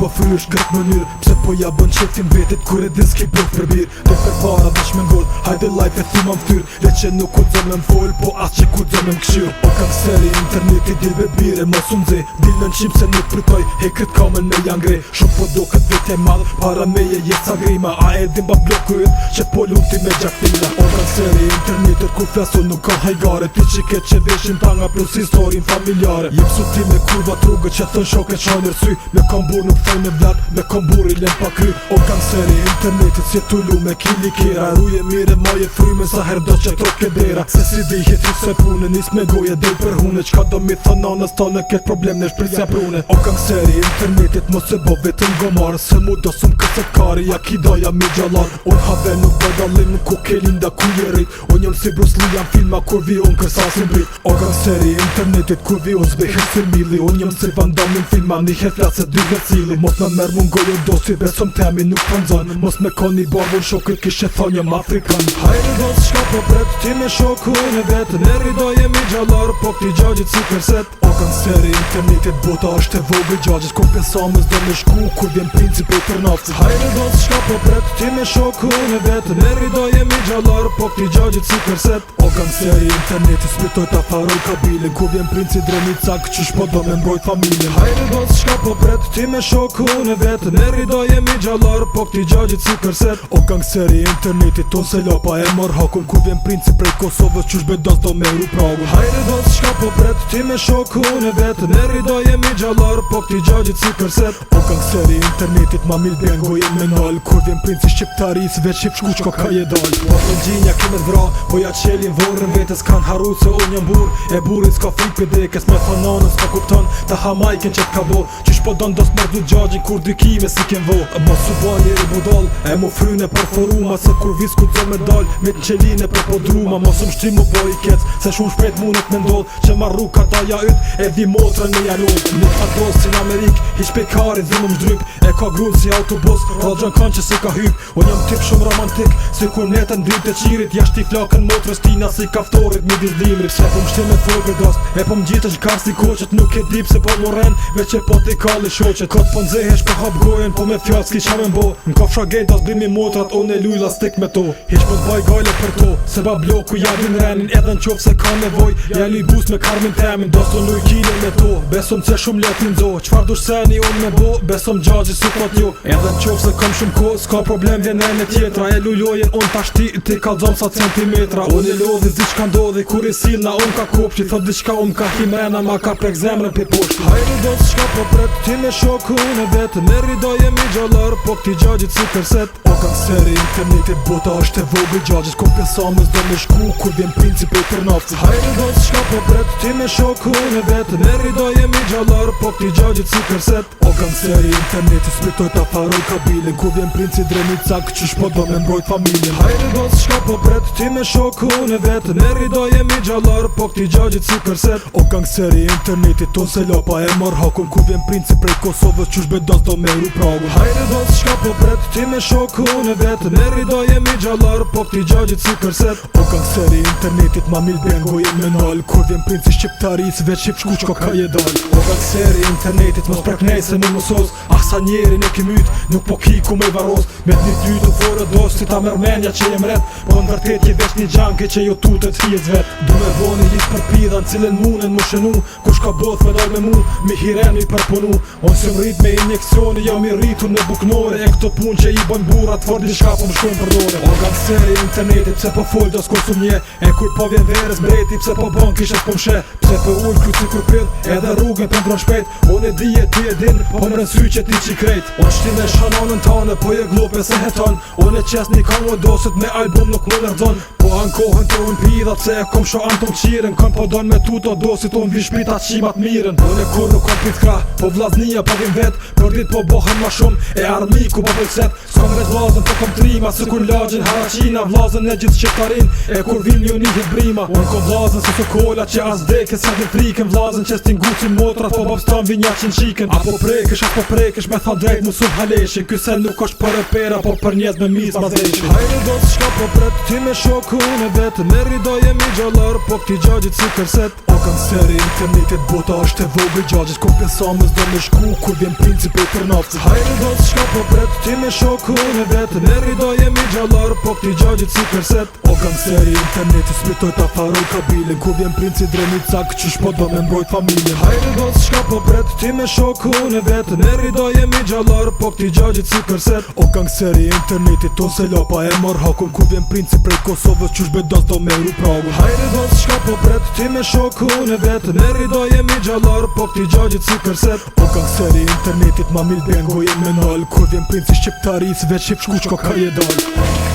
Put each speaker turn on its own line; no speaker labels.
po frysh këtë mënyrë? Pse po ja bën qeftin vetit kur e din s'ki bëk për birë? Dhe për para dash me ngodh, hajde life e thima m'ftyr. Le që nuk ku dzë me m'fol, po as që ku dzë me m'këshyr. O kam seri interneti dil be bire, mos unë dze dil në qim se nuk pritoj, he këtë kamen me janë grej. Shumë po do këtë vete madh, para meje jet sa grima. A e din ba blokujet, që po lumti me gjaktina. O kam seri internetet ku flasu nuk ka hajgare. Ti që ke që veshin tanga plus historin familjare. Jep suti me kurva trugë që thën shoket shajnër sy. Me kambur nuk thaj me vlat, me kambur i len pa kry. O kam seri internetet si tullu me kili kera. Ruje mire maje fryme sa her do që trok e dera. Se si dihet i se pune, nis me goje del për hune. Qka do mi thë nanës ta në ket problem në shpritja prune. O kam seri internetet mos e bo vetën gomarë. Se mu do sum kësët kari, ja ki doja mi gjallar. Unë have nuk bëdalim ku ke linda ku jerit. Unë jam si Bruce Lee jam filma kur vi unë kërsa si mbrit. O kam seri internetet kur vi unë zbehet si mili. Unë jam si Van Damme filma një her flasë dy her cili. Mos me merë mun gojo dosi besom temi nuk pëndzon. Mos me koni barbon shokët kishe thon jam afrikan. Hajde do s'shka po bret ti me shoku në vetë. Neri do jemi gjallar po këti gjagjit si kërset. O kam seri internetet bota është e vogë gjagjit. Ko pesamës do me shku kur vjen principi për naftë. Hajde do s'shka po bret ti me shoku në vetë. Neri do jemi gjallar po këti gjagjit si kërset. O kam seri internetit spritoj ta faroj kabilin. Ku vjen princi dreni cak qysh po do me mbrojt familjen. Hajde do s'shka po bret ti me shoku në vetë. Neri do jemi gjallar po këti gjagjit si kërset. O kam seri internetit ton se lopa e mor hakun. Ku vjen princi prej Kosovës qysh bedas do me ru pragun. Hajde do s'shka po bret ti me shoku në vetë. Neri do jemi gjallar po këti gjagjit si kërset. O kam seri internetit ma mil ben gojen me nal. Kur vjen princi shqiptaris veç shqip shku qko ka je dal. Po të gjinja kemet vra, po ja qelin vorën vetës kan haru se unë jam bur. E burin s'ka frik për dekes me fananën s'ka kupton. Ta hamajken që t'ka bo, qysh po don dos mërdu gjagjin kur dy kime si ken vo. Mos u ba njeri budal, e mu fryne për foruma. Se kur vis ku të me dal, me t'qeline për podruma. Mos u mshti mu bo i kec, se shumë shpet mundet me ndodh. Që marru kata ja yt, e di motrën me jalon. Nuk ka dos si në Amerik, hiq pekarit dhe më mshdryp. E ka grull si autobus, radjon kan që si ka hyp. Unë jam tip shumë romantik, si kur netën dryp të qirit. Jasht i flakën motrës tina si kaftorit midis dimrit. Se po mshti me folgër dost, e po m'gjitësh kar si koqet. Nuk e dip se po m'oren, veq e po t'i kalli shoqet. Kot po nxehesh po hap gojen, po me fjall s'ki qa me mbo. N'kafsha gejt as brimi motrat, unë e lujla stik me to. Hiq po t'baj gajle për to, se ba bloku ja din renin. Edhe n'qof se ka nevoj, ja li bus me karmin temin. Dosto luj kine me to, besom që shumë let n'zo. Qfar dush seni unë me bo, besom gjagji si thot jo. Edhe n'qof se kam shumë ko, s'ka problem vjen rene tjetra. E lujojen unë tashti, ti ka dzom sa centimetra. Unë e lodhi zi qka ndodhi, kur i silna unë ka kopqi. Thot diqka unë ka himrena, ma ka prek zemrën pi poshti. Hajde do s'shka po bret, ti me shoku në vetë. Neri do jemi gjallar, po këti gjagjit si kërset. O kam seri internetit bota është e vogë gjagjit. Ko pesamës do me shku, kur vjen principi për naftë. Hajde do s'shka po bret, ti me shoku në vetë. Neri do jemi gjallar, po këti gjagjit si kërset. O kam seri internetit spritoj ta faroj kabilin. Ku vjen princi dreni cak qysh po do me mbrojt familjen. Hajde do s'shka po bret, ti me shoku në vetë. Neri do jemi gjallar, po këti gjagjit si kërset. O kam seri internetit ton se lopa e mor hakun. Ku vjen princi prej Kosovës qysh bedas do me ru pragun. Hajde do s'shka po bret, ti me shoku në vetë. Neri do jemi gjallar, po këti gjagjit si kërset. O kam seri internetit ma mil ben gojen me nal. Kur vjen princi shqiptaris veç shqip shku qko ka je dal. O kam seri internetit mos preknej se me mësos. Ah sa njeri ne ki myt, nuk po ki ku me varos. Me t'ni ty të fore dos si ta mërmenja që jem ret. Po në vërtet je veç një gjanke që jo tutet hijet vet. Du me voni lis për pidan cilën munen mu shënu. Kush ka both me dal me mu, mi hiren mi përpunu. On se më rrit me injekcioni, jam i rritur në buknore. E këto pun që i bën burat, for diçka po më shkon për dore. O kam seri internetit, pse po fol dos konsum nje. E kur po vjen verës mbreti, pse po bon kishes po mshe. Pse po ull kryci kur prill, edhe rrugën për ndron shpejt. Unë e dije ti e din, po më rëndsy që ti qi krejt. Unë shti me shanonën tane, po je glope se heton. Unë e qes një kam o dosit me album nuk më lërdon. Po ankohen të unë pidhat se e kom sho anton qiren. Kam po don me tuto dosit unë vi shpita qimat miren. Unë e kur nuk kom pit kra, po vlaznia po vim vet. Për dit po bohen ma shumë, e armiku po pëlqet. S'kom vet vlazën po kom trima, se kur lagjin haraqina. Vlazën e gjithë shqiptarin, e kur vim një njihit brima. Unë kom vlazën se sokola që as deke se din frikën. Vlazën që stingucin motrat, po babstan vinja qin shiken. Apo prekesh, apo prekesh, me tha drejt mu sub haleshin. Ky sen nuk është për e pera, po për njez me mis ma dheshin. Hajde do s'shka po bret, ti me shoku në vetë. Neri do jemi gjallar, po këti gjagjit si kërset. O kam seri internetit bota është e vogë gjagjit. Ko pesamës do me shku, kur vjen principe për naftë. Hajde do s'ka po pret, ti me shoku në vetë. Ne rrido jemi gjallar, po këti gjagjit si kërset. O gangsteri interneti, splitoj ta faroj kabilin. Ku vjen princi dreni cak, qysh po do me mbrojt familjen. Hajde do s'ka po pret, ti me shoku në vetë. Ne rrido jemi gjallar, po këti gjagjit si kërset. O gangsteri interneti, ton se lopa e mor hakun. Ku vjen princi prej Kosovës, qysh bedas do me ru pragun. Hajde do s'ka po pret, ti me shoku në vetë. Ne rrido jemi gjallar, po këti gjagjit si kërset. O gangsteri internetit, ma mil bengo jem me nal. Kur vjen princi shqiptaris, veç shqip shkuq ka je dal.